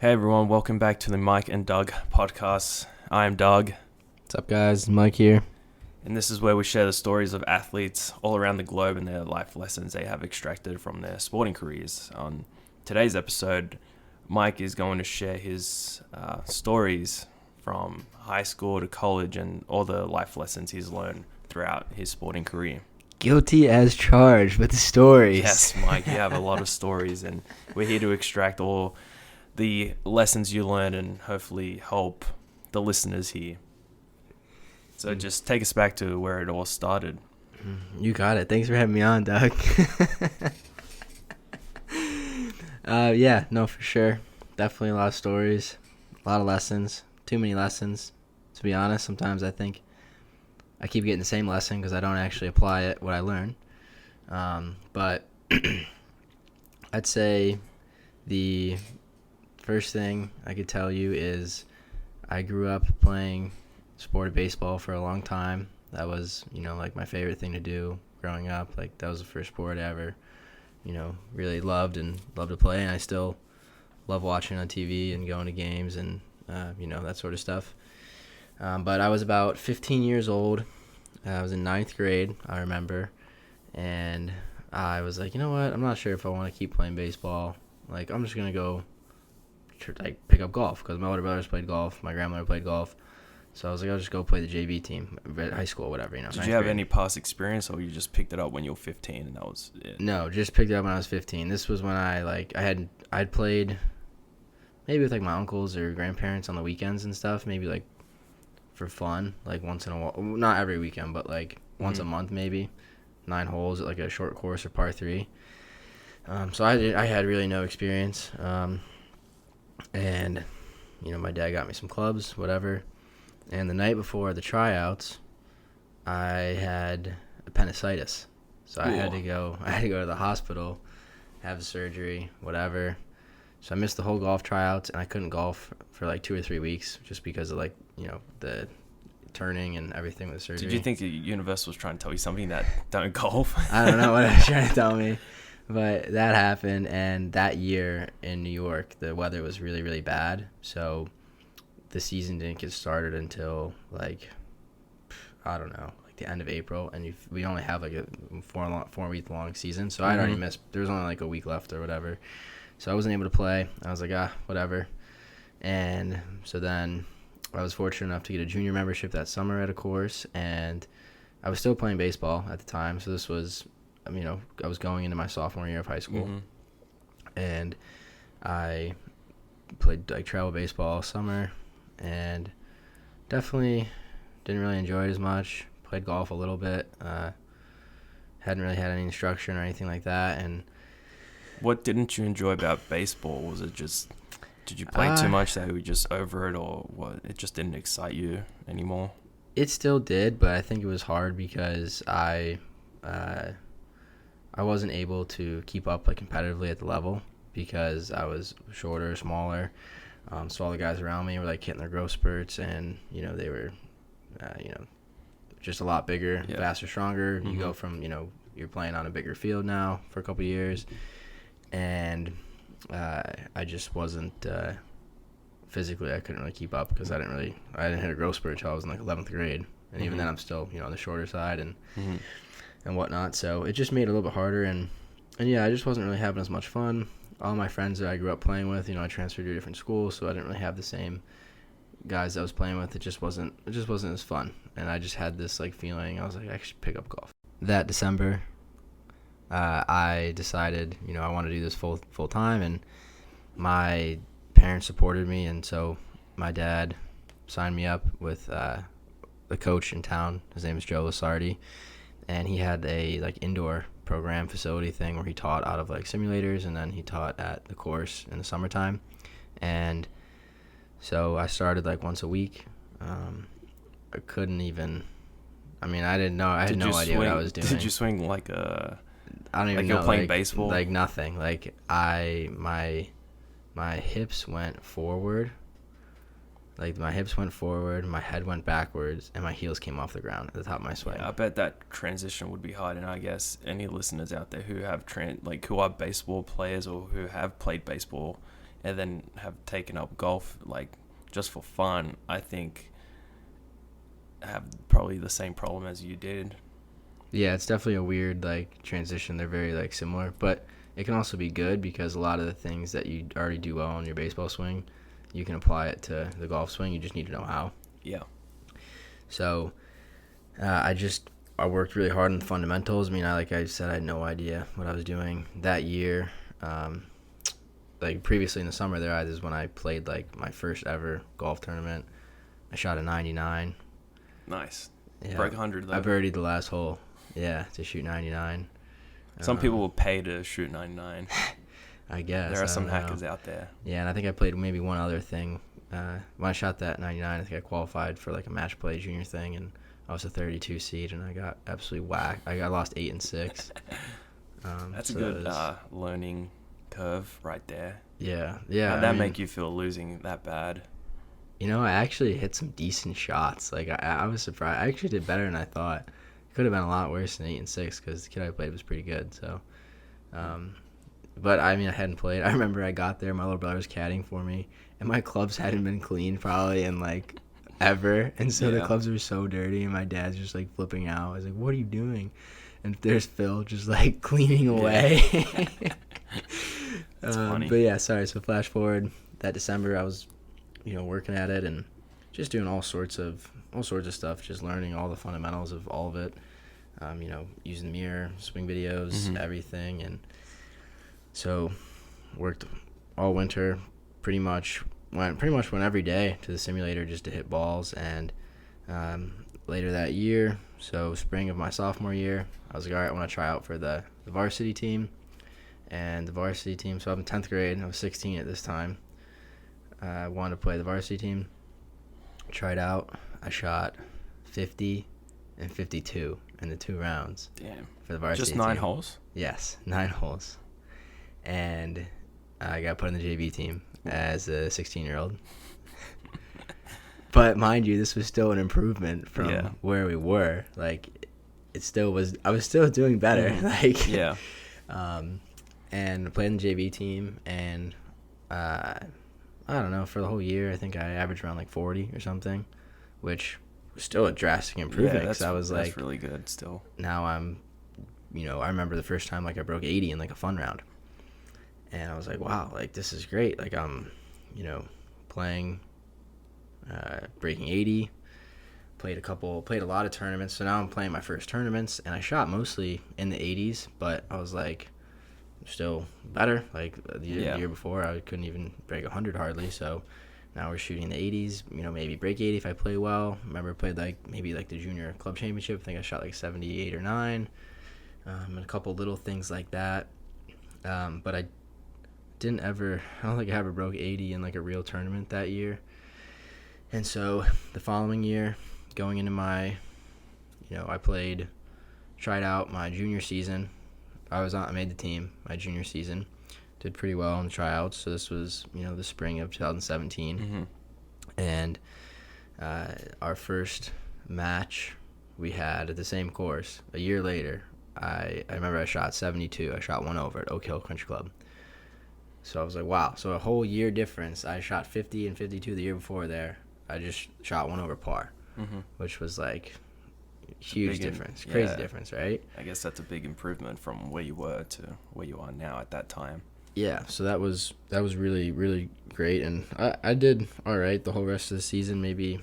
Hey everyone, welcome back to the Mike and Doug podcast. I am Doug, What's up, guys? Mike here. and this is where we share the stories of athletes all around the globe and their life lessons they have extracted from their sporting careers. On today's episode, Mike is going to share his stories from high school to college and all the life lessons he's learned throughout his sporting career. Guilty as charged with the stories. Yes, Mike, you have a lot of stories, and we're here to extract all the lessons you learned and hopefully help the listeners here. So just take us back to where it all started. You got it. Thanks for having me on, Doug. Yeah, no, for sure. Definitely a lot of stories, a lot of lessons. Too many lessons, to be honest. Sometimes I think I keep getting the same lesson because I don't actually apply it, what I learn. But I'd say the first thing I could tell you is I grew up playing sport of baseball for a long time. That was, like my favorite thing to do growing up. Like that was the first sport I ever, really loved to play. And I still love watching on TV and going to games and, that sort of stuff. But I was about 15 years old. I was in 9th grade, I remember. And I was like, you know what? I'm not sure if I want to keep playing baseball. Like, I'm just going to go pick up golf because my older brothers played golf. My grandmother played golf. So I was like, I'll just go play the JV team, high school, whatever, Did you have any past experience, or you just picked it up when you were 15 and that was it? No, just picked it up when I was 15. This was when I'd played maybe with like my uncles or grandparents on the weekends and stuff, maybe like for fun, like once in a while, not every weekend, but like once a month maybe, 9 holes at like a short course or par 3. So I had really no experience, and my dad got me some clubs, whatever. And the night before the tryouts, I had appendicitis, so I had to go to the hospital, have surgery, whatever. So I missed the whole golf tryouts, and I couldn't golf for like 2 or 3 weeks just because of the turning and everything with the surgery. Did you think the universe was trying to tell you something that don't golf? I don't know what it was trying to tell me, but that happened. And that year in New York, the weather was really, really bad. So the season didn't get started until like the end of April, and we only have like a 4-week long season. So I'd already missed. There was only like a week left or whatever. So I wasn't able to play. I was like, whatever. And so then I was fortunate enough to get a junior membership that summer at a course, and I was still playing baseball at the time. So this was, I was going into my sophomore year of high school, and I played like travel baseball all summer, and definitely didn't really enjoy it as much. Played golf a little bit. Hadn't really had any instruction or anything like that, and What didn't you enjoy about baseball? Was it just, did you play too much that you were just over it, or what? It just didn't excite you anymore? It still did, but I think it was hard because I wasn't able to keep up like competitively at the level because I was shorter, smaller. So all the guys around me were like hitting their growth spurts, and they were, just a lot bigger, faster, stronger. You go from you're playing on a bigger field now for a couple of years. And I just wasn't physically. I couldn't really keep up because I didn't hit a growth spurt until I was in like 11th grade, and even then I'm still on the shorter side and whatnot. So it just made it a little bit harder, and yeah, I just wasn't really having as much fun. All my friends that I grew up playing with, I transferred to a different school, so I didn't really have the same guys I was playing with. It just wasn't as fun, and I just had this like feeling. I was like, I should pick up golf. That December, I decided, I want to do this full time, and my parents supported me, and so my dad signed me up with the coach in town. His name is Joe Lasardi, and he had a like indoor program facility thing where he taught out of like simulators, and then he taught at the course in the summertime. And so I started like once a week. I couldn't even. I didn't know. I had no idea what I was doing. Did you swing like a? I don't even know. Like you're playing like, baseball? Like nothing. Like my hips went forward. Like my hips went forward, my head went backwards, and my heels came off the ground at the top of my swing. Yeah, I bet that transition would be hard, and I guess any listeners out there who have who are baseball players or who have played baseball, and then have taken up golf like just for fun, I think have probably the same problem as you did. Yeah, it's definitely a weird like transition. They're very like similar, but it can also be good because a lot of the things that you already do well on your baseball swing, you can apply it to the golf swing. You just need to know how. Yeah. So I worked really hard on the fundamentals. I mean, like I said, I had no idea what I was doing that year. Like previously in the summer there, is when I played like my first ever golf tournament. I shot a 99. Nice. Yeah, Broke 100 though. I birdied the last hole. Yeah, to shoot 99. Some people will pay to shoot 99. I guess. There are some I don't know. hackers out there. Yeah, and I think I played maybe one other thing. When I shot that 99, I think I qualified for like a match play junior thing, and I was a 32 seed, and I got absolutely whacked. I lost 8 and 6. That's so a good learning curve right there. Yeah. How'd that make you feel losing that bad? You know, I actually hit some decent shots. Like I was surprised. I actually did better than I thought. It could have been a lot worse than 8 and 6 because the kid I played was pretty good. So, but I mean, I hadn't played. I remember I got there, my little brother was caddying for me, and my clubs hadn't been cleaned probably in like ever, and so the clubs were so dirty, and my dad's just like flipping out. I was like, "What are you doing?" And there's Phil just like cleaning away. That's funny. But yeah, sorry. So flash forward that December, I was, working at it and just doing all sorts of stuff, just learning all the fundamentals of all of it. Using the mirror, swing videos, everything, and so worked all winter. Pretty much went every day to the simulator just to hit balls. And later that year, so spring of my sophomore year, I was like, all right, I want to try out for the varsity team. And the varsity team, so I'm in 10th grade, I was 16 at this time. I wanted to play the varsity team. Tried out. I shot 50 and 52 in the 2 rounds. Damn. For the varsity Just 9 team. holes? Yes, 9 holes. And I got put in the JV team as a 16-year-old. But mind you, this was still an improvement from where we were. Like, it still was. I was still doing better. Like, yeah. And I played in the JV team, and I don't know, for the whole year, I think I averaged around like 40 or something, which was still a drastic improvement. Yeah, that's really good still. Now I'm, I remember the first time like I broke 80 in like a fun round, and I was like, wow, like this is great. Like I'm, playing, breaking 80. Played a lot of tournaments. So now I'm playing my first tournaments, and I shot mostly in the 80s, but I was like, still better. Like the year before, I couldn't even break 100 hardly. So now we're shooting the 80s. Maybe break 80 if I play well. Remember I played maybe the junior club championship. I think I shot like 78 or 9, and a couple little things like that. But I don't think I ever broke 80 in like a real tournament that year. And so the following year, going into my, I tried out my junior season. I made the team my junior season, did pretty well in the tryouts. So this was, the spring of 2017. And our first match we had at the same course a year later. I remember I shot 72. I shot 1 over at Oak Hill Country Club. So I was like, wow. So a whole year difference. I shot 50 and 52 the year before there. I just shot 1 over par, which was like huge difference, crazy difference, right? I guess that's a big improvement from where you were to where you are now at that time. Yeah, so that was really, really great, and I did all right the whole rest of the season. Maybe,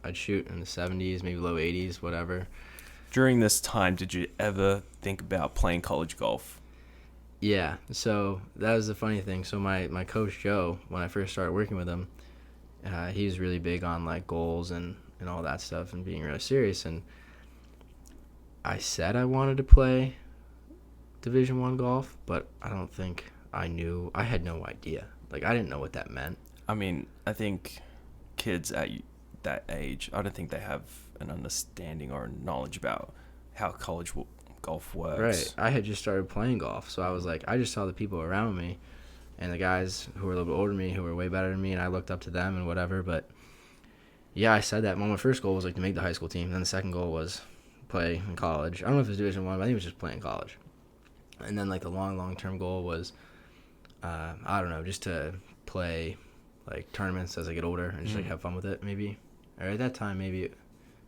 I'd shoot in the 70s, maybe low 80s, whatever. During this time, did you ever think about playing college golf? Yeah, so that was the funny thing. So my coach Joe, when I first started working with him, he was really big on like goals and all that stuff and being really serious. And I said I wanted to play Division I golf, but I don't think I knew. I had no idea. Like, I didn't know what that meant. I mean, I think kids at that age, I don't think they have an understanding or knowledge about how college golf works. Right. I had just started playing golf, so I was like, I just saw the people around me and the guys who were a little bit older than me, who were way better than me, and I looked up to them and whatever. But yeah, I said that. Well, my first goal was like to make the high school team. Then the second goal was play in college. I don't know if it was Division I, but I think it was just play in college. And then like the long-term goal was I don't know, just to play like tournaments as I get older and just like have fun with it maybe. Or at that time maybe it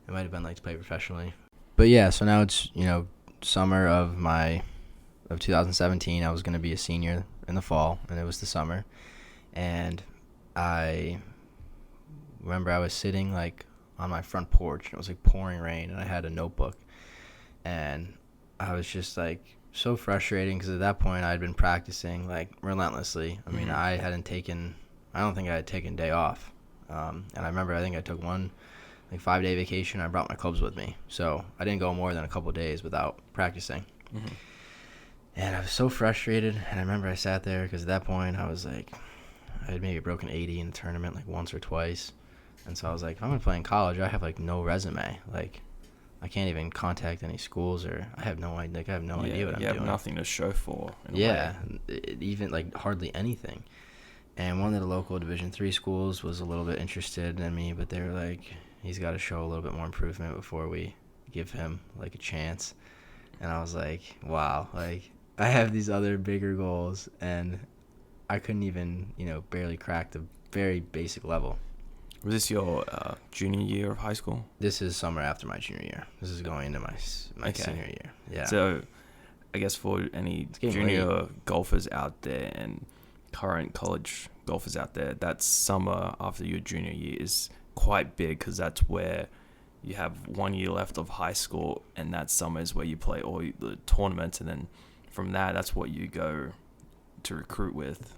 might have been like to play professionally. But yeah, so now it's, summer of 2017. I was going to be a senior in the fall, and it was the summer. And I remember I was sitting like on my front porch, and it was like pouring rain, and I had a notebook. And I was just like so frustrating because at that point I had been practicing like relentlessly. I mean, I don't think I had taken a day off. And I remember I think I took one like 5-day vacation. I brought my clubs with me. So I didn't go more than a couple of days without practicing. And I was so frustrated. And I remember I sat there because at that point I was like, I had maybe broken 80 in the tournament like once or twice. And so I was like, if I'm going to play in college, I have like no resume. Like, I can't even contact any schools, or I have no idea. Like, I have no idea what I'm doing. You have nothing to show for. Even like hardly anything. And one of the local Division III schools was a little bit interested in me, but they were like, he's got to show a little bit more improvement before we give him like a chance. And I was like, wow, like I have these other bigger goals, and I couldn't even, barely crack the very basic level. Was this your junior year of high school? This is summer after my junior year. This is going into my senior year. Yeah. So, I guess for any junior golfers out there and current college golfers out there, that summer after your junior year is quite big because that's where you have 1 year left of high school, and that summer is where you play all the tournaments, and then from that's what you go to recruit with.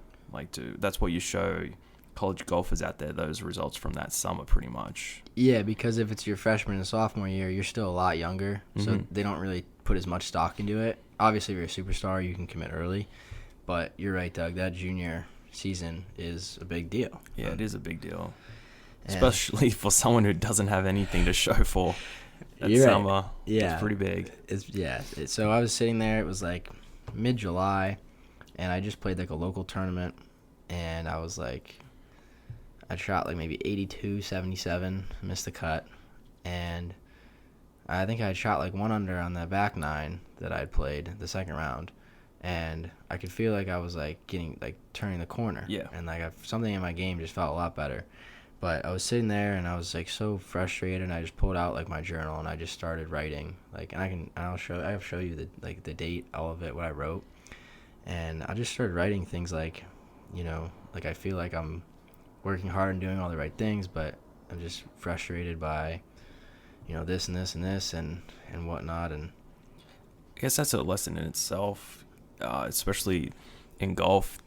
That's what you show college golfers out there, those results from that summer pretty much. Yeah, because if it's your freshman and sophomore year, you're still a lot younger, so they don't really put as much stock into it. Obviously, if you're a superstar, you can commit early, but you're right, Doug, that junior season is a big deal. Yeah, it is a big deal, especially for someone who doesn't have anything to show for that summer. Right. Yeah, it's pretty big. So I was sitting there, it was like mid-July, and I just played like a local tournament, and I was like, I shot like maybe 82, 77, missed the cut, and I think I had shot like 1 under on the back 9 that I'd played the second round, and I could feel like I was like turning the corner. Yeah. And like something in my game just felt a lot better. But I was sitting there and I was like so frustrated, and I just pulled out like my journal and I just started writing. Like, and I'll show you the date, all of it, what I wrote. And I just started writing things like, like I feel like I'm working hard and doing all the right things, but I'm just frustrated by, this and this and this and whatnot. And I guess that's a lesson in itself, especially in golf.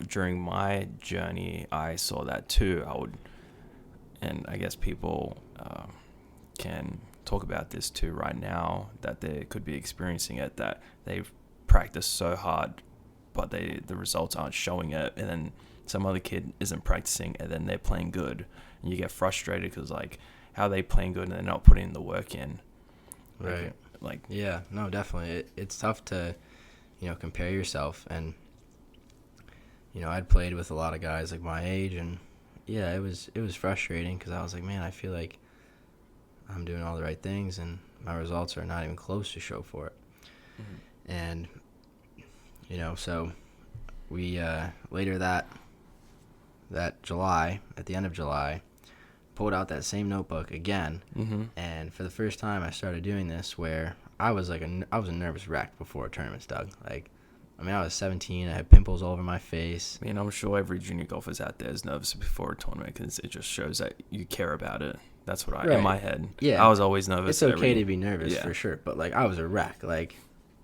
During my journey, I saw that too. And I guess people can talk about this too right now, that they could be experiencing it, that they've practiced so hard, but the results aren't showing it, and then some other kid isn't practicing, and then they're playing good, and you get frustrated because like, how are they playing good and they're not putting the work in? Right. Yeah, no, definitely. It's tough to, compare yourself. And I'd played with a lot of guys like my age, and yeah, it was frustrating because I was like, man, I feel like I'm doing all the right things and my results are not even close to show for it. And so we later that July, at the end of July, pulled out that same notebook again, and for the first time I started doing this where I was a nervous wreck before tournaments, Doug. Like, I mean, I was 17. I had pimples all over my face. I mean, I'm sure every junior golfer's out there is nervous before a tournament because it just shows that you care about it. That's what in my head. Yeah, I was always nervous. It's okay to be nervous for sure, but like I was a wreck. Like,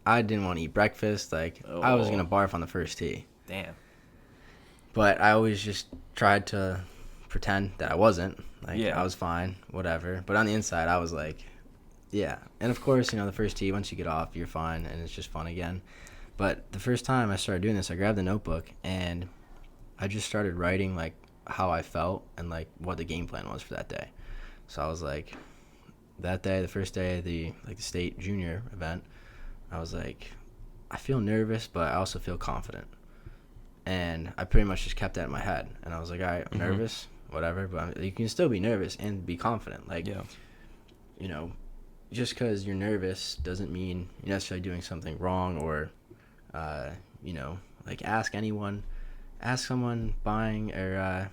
I didn't want to eat breakfast. Like, I was gonna barf on the first tee. Damn. But I always just tried to pretend that I wasn't. Like, I was fine, whatever. But on the inside, I was like, yeah. And of course, the first tee, once you get off, you're fine, and it's just fun again. But the first time I started doing this, I grabbed the notebook, and I just started writing, like, how I felt and, like, what the game plan was for that day. So I was like, that day, the first day of the state junior event, I was like, I feel nervous, but I also feel confident. And I pretty much just kept that in my head. And I was like, all right, I'm nervous, whatever, but you can still be nervous and be confident. Like, just because you're nervous doesn't mean you're necessarily doing something wrong or, Like, ask someone buying or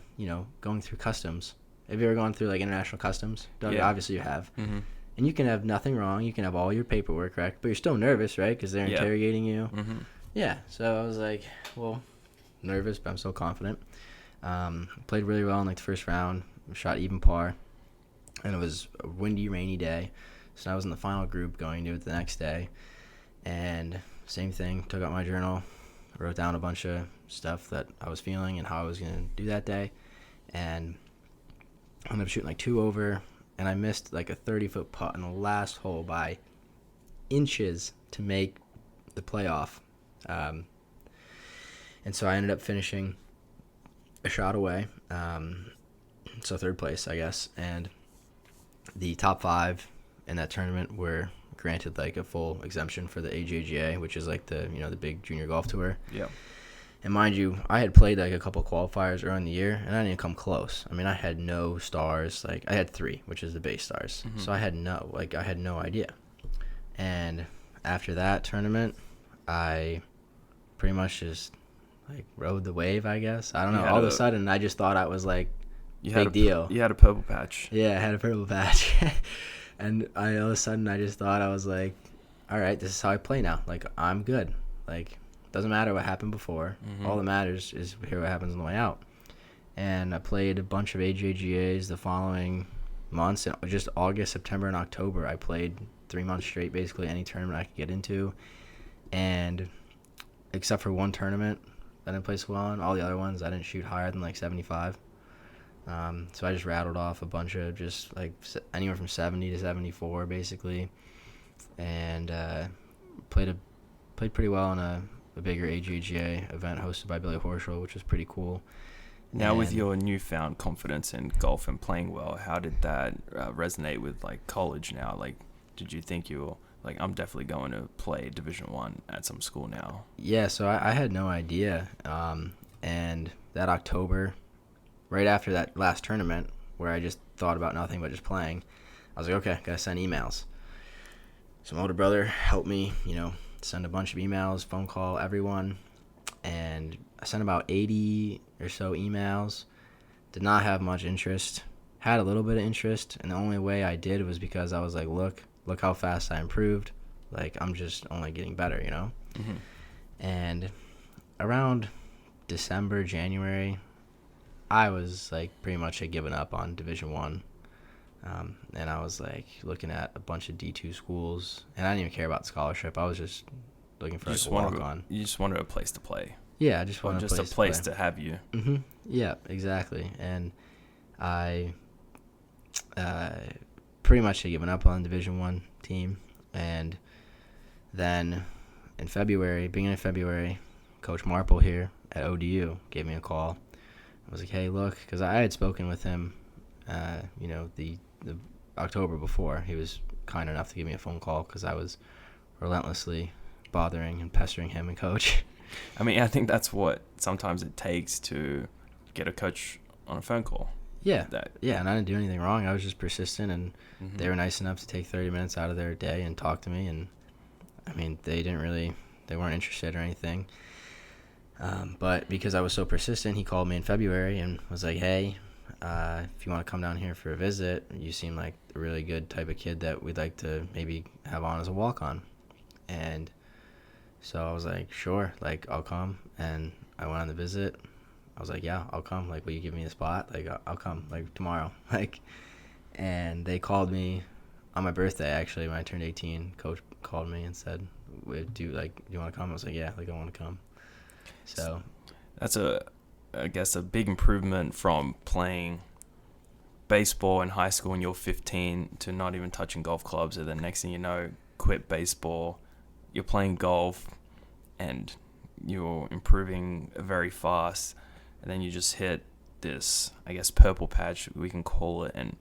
going through customs. Have you ever gone through like international customs, Doug? Yeah. Obviously you have. Mm-hmm. And you can have nothing wrong. You can have all your paperwork correct, but you're still nervous, right? Because they're Yeah. interrogating you. Mm-hmm. Yeah. So I was like, well, nervous, but I'm still confident. Played really well in like the first round. Shot even par, and it was a windy, rainy day. So I was in the final group going to it the next day, and same thing. Took out my journal, wrote down a bunch of stuff that I was feeling and how I was gonna do that day, and I ended up shooting like 2 over, and I missed like a 30-foot putt in the last hole by inches to make the playoff. And so I ended up finishing a shot away. So third place, I guess. And the top 5 in that tournament were granted like a full exemption for the AJGA, which is like the the big junior golf tour. Yeah. And mind you, I had played like a couple qualifiers early in the year, and I didn't come close. I mean, I had no stars. Like, I had 3, which is the base stars. Mm-hmm. So I had no idea. And after that tournament, I pretty much just like rode the wave, I guess. I don't know. All of a sudden, I just thought I was like big deal. You had a purple patch. Yeah, I had a purple patch. And all of a sudden, I just thought I was like, all right, this is how I play now. Like, I'm good. Like, doesn't matter what happened before. Mm-hmm. All that matters is hear what happens on the way out. And I played a bunch of AJGAs the following months. In just August, September, and October, I played 3 months straight, basically any tournament I could get into. And except for one tournament that I didn't play so well in, all the other ones, I didn't shoot higher than like 75. So I just rattled off a bunch of just like anywhere from 70 to 74, basically. And played pretty well in a bigger AJGA event hosted by Billy Horschel, which was pretty cool. Now, with your newfound confidence in golf and playing well, how did that resonate with like college now? Like, did you think you were like, I'm definitely going to play Division I at some school now? Yeah, so I had no idea. And that October, right after that last tournament, where I just thought about nothing but just playing, I was like, okay, gotta send emails. So my older brother helped me, send a bunch of emails, phone call, everyone. And I sent about 80 or so emails. Did not have much interest. Had a little bit of interest, and the only way I did was because I was like, look how fast I improved. Like, I'm just only getting better, Mm-hmm. And around December, January, I was like pretty much had given up on Division I. And I was like looking at a bunch of D2 schools, and I didn't even care about the scholarship. I was just looking for like a walk-on. You just wanted a place to play. Yeah, I just wanted a place to have you. Mm-hmm. Yeah, exactly. And I pretty much had given up on Division I team. And then in February, beginning of February, Coach Marple here at ODU gave me a call. I was like, hey, look, because I had spoken with him, the October before. He was kind enough to give me a phone call because I was relentlessly bothering and pestering him and Coach. I mean, I think that's what sometimes it takes to get a coach on a phone call. Yeah, and I didn't do anything wrong. I was just persistent, and Mm-hmm. they were nice enough to take 30 minutes out of their day and talk to me. And I mean, they weren't interested or anything. But because I was so persistent, he called me in February and was like, hey, if you want to come down here for a visit, you seem like a really good type of kid that we'd like to maybe have on as a walk-on. And so I was like, sure, like, I'll come. And I went on the visit. I was like, yeah, I'll come. Like, will you give me a spot? Like, I'll come, like, tomorrow. Like, and they called me on my birthday, actually, when I turned 18. Coach called me and said, do you want to come? I was like, yeah, like, I want to come. So that's I guess a big improvement from playing baseball in high school when you're 15 to not even touching golf clubs, and then next thing you know, quit baseball, you're playing golf, and you're improving very fast, and then you just hit this, I guess, purple patch, we can call it, and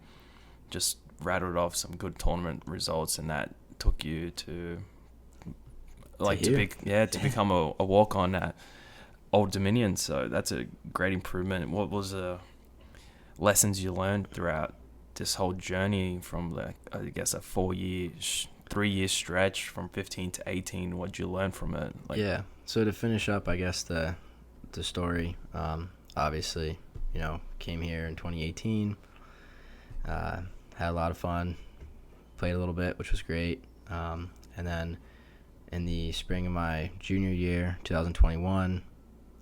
just rattled off some good tournament results, and that took you to become a walk-on at Old Dominion. So that's a great improvement. What was the lessons you learned throughout this whole journey from, like, I guess, a 4-year 3-year stretch from 15 to 18. What did you learn from it? Yeah. So to finish up, I guess the story, obviously, came here in 2018, had a lot of fun, played a little bit, which was great. And then in the spring of my junior year, 2021,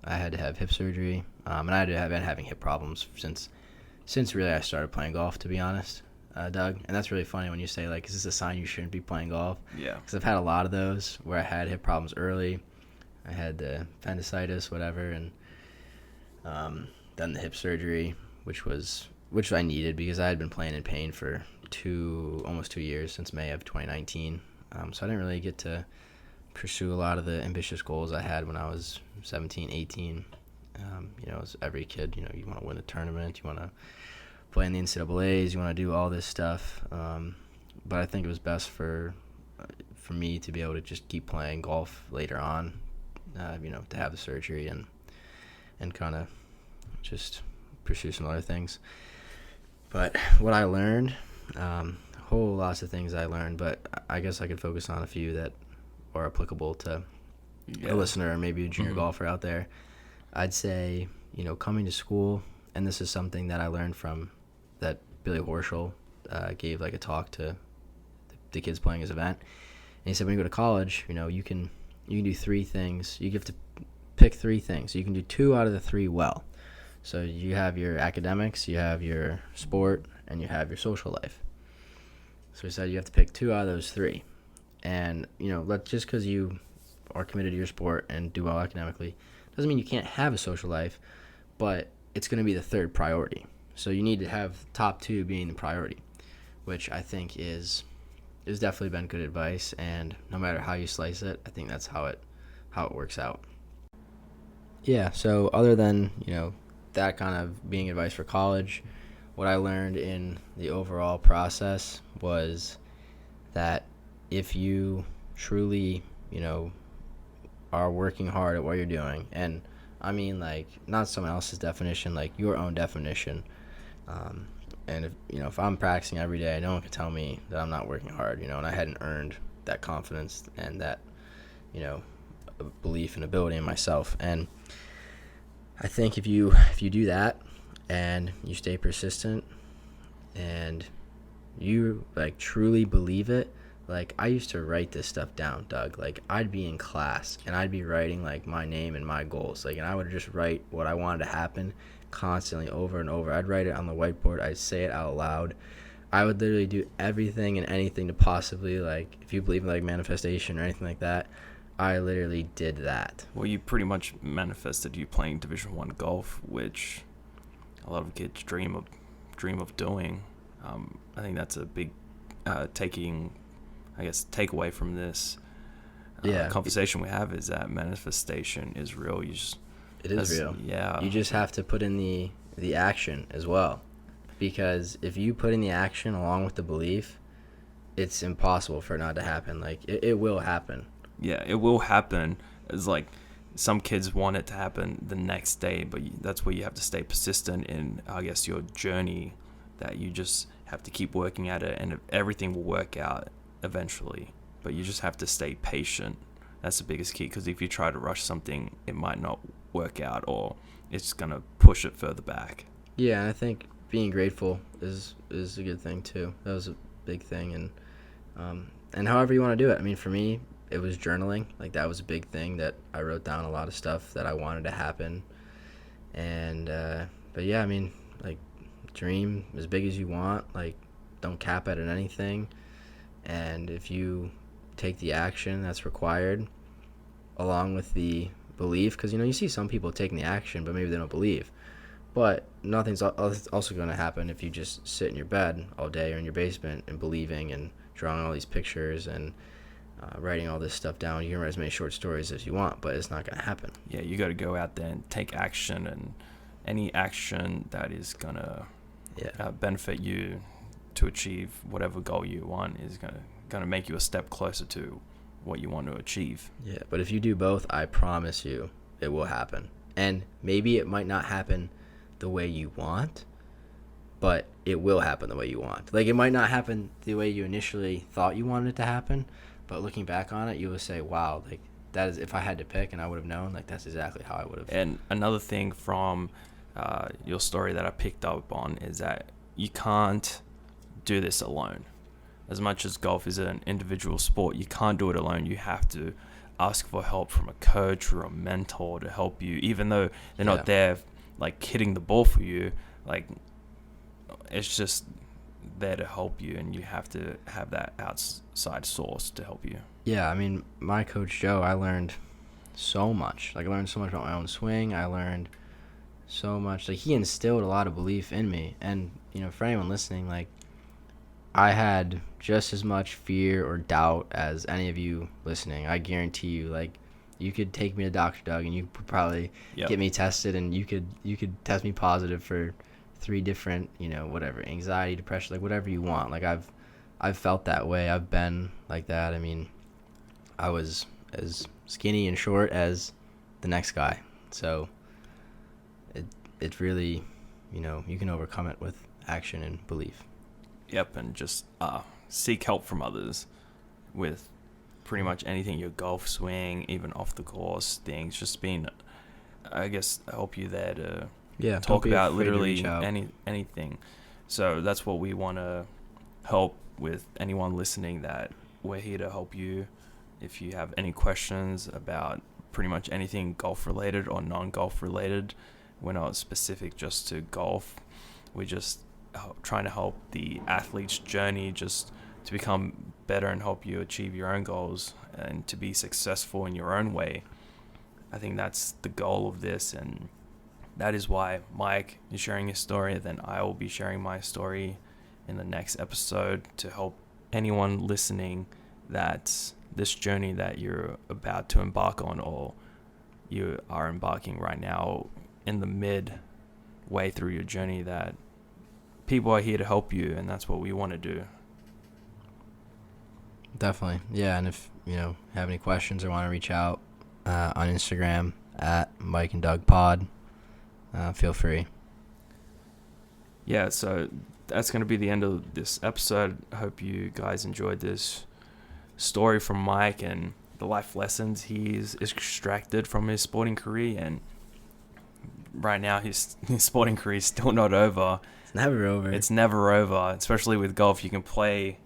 I had to have hip surgery, and I have been having hip problems since really I started playing golf, to be honest, Doug. And that's really funny when you say, like, is this a sign you shouldn't be playing golf? Yeah. Because I've had a lot of those where I had hip problems early. I had the appendicitis, whatever, and then the hip surgery, which I needed because I had been playing in pain for almost 2 years, since May of 2019. So I didn't really get to pursue a lot of the ambitious goals I had when I was 17, 18. As every kid, you want to win a tournament, you want to play in the NCAAs, you want to do all this stuff. But I think it was best for me to be able to just keep playing golf later on, to have the surgery and kind of just pursue some other things. But what I learned, whole lots of things I learned, but I guess I could focus on a few that are applicable to a listener or maybe a junior golfer out there. I'd say, coming to school, and this is something that I learned from that Billy Horschel gave like a talk to the kids playing his event. And he said, when you go to college, you can do 3 things. You have to pick 3 things. You can do 2 out of the 3 well. So you have your academics, you have your sport, and you have your social life. So he said you have to pick 2 out of those 3. And, just because you are committed to your sport and do well academically doesn't mean you can't have a social life, but it's going to be the 3rd priority. So you need to have top 2 being the priority, which I think is definitely been good advice. And no matter how you slice it, I think that's how it works out. Yeah. So other than that kind of being advice for college, what I learned in the overall process was that if you truly are working hard at what you're doing, and I mean, like, not someone else's definition, like your own definition, and if I'm practicing every day, no one can tell me that I'm not working hard, and I hadn't earned that confidence and that belief and ability in myself. And I think if you do that and you stay persistent and you like truly believe it. Like, I used to write this stuff down, Doug. Like, I'd be in class, and I'd be writing, like, my name and my goals. Like, and I would just write what I wanted to happen constantly over and over. I'd write it on the whiteboard. I'd say it out loud. I would literally do everything and anything to possibly, like, if you believe in, like, manifestation or anything like that, I literally did that. Well, you pretty much manifested you playing Division I golf, which a lot of kids dream of doing. I think that's a big takeaway from this conversation we have is that manifestation is real. It is real. Yeah. You just have to put in the action as well, because if you put in the action along with the belief, it's impossible for it not to happen. Like, it will happen. Yeah, it will happen. It's like some kids want it to happen the next day, but that's where you have to stay persistent in, I guess, your journey, that you just have to keep working at it, and everything will work out eventually. But you just have to stay patient. That's the biggest key, because if you try to rush something, it might not work out, or it's going to push it further back. Yeah, and I think being grateful is a good thing too. That was a big thing, and however you want to do it. I mean, for me, it was journaling. Like, that was a big thing that I wrote down a lot of stuff that I wanted to happen. And but yeah, I mean, like, dream as big as you want. Like, don't cap it at anything. And if you take the action that's required along with the belief, because you see some people taking the action but maybe they don't believe, but nothing's also going to happen if you just sit in your bed all day or in your basement and believing and drawing all these pictures and writing all this stuff down. You can write as many short stories as you want, but it's not going to happen. Yeah, you got to go out there and take action, and any action that is going to benefit you to achieve whatever goal you want is going to make you a step closer to what you want to achieve. Yeah, but if you do both, I promise you it will happen. And maybe it might not happen the way you want, but it will happen the way you want. Like, it might not happen the way you initially thought you wanted it to happen, but looking back on it, you will say, wow, like, that is, if I had to pick and I would have known, like, that's exactly how I would have. And another thing from your story that I picked up on is that you can't do this alone. As much as golf is an individual sport, you can't do it alone. You have to ask for help from a coach or a mentor to help you, even though they're not there like hitting the ball for you. Like, it's just there to help you, and you have to have that outside source to help you. Yeah, I mean, my coach Joe, I learned so much. Like, I learned so much about my own swing. I learned so much. Like, he instilled a lot of belief in me. And, you know, for anyone listening, like, I had just as much fear or doubt as any of you listening. I guarantee you, like, you could take me to Dr. Doug and you could probably get me tested, and you could test me positive for 3 different, you know, whatever, anxiety, depression, like, whatever you want. Like, I've felt that way. I've been like that. I mean, I was as skinny and short as the next guy. So it really, you know, you can overcome it with action and belief. Yep, and just seek help from others with pretty much anything, your golf swing, even off the course things, just being, I guess, help you there to talk about literally anything. So that's what we want to help with anyone listening, that we're here to help you. If you have any questions about pretty much anything golf related or non-golf related, we're not specific just to golf. We're just trying to help the athlete's journey just to become better and help you achieve your own goals and to be successful in your own way. I think that's the goal of this, and that is why Mike is sharing his story. Then I will be sharing my story in the next episode to help anyone listening that this journey that you're about to embark on, or you are embarking right now in the midway through your journey, that people are here to help you, and that's what we want to do. Definitely. Yeah, and if, you know, have any questions or want to reach out on Instagram at Mike and Doug Pod, feel free. Yeah, so that's going to be the end of this episode. I hope you guys enjoyed this story from Mike and the life lessons he's extracted from his sporting career. And right now his sporting career is still not over. It's never over. It's never over, especially with golf. You can play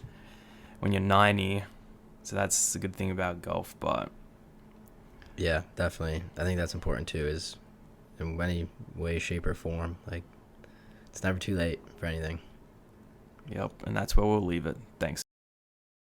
when you're 90, so that's the good thing about golf. But yeah, definitely, I think that's important too, is in any way, shape, or form, like, it's never too late for anything. Yep, and that's where we'll leave it. Thanks.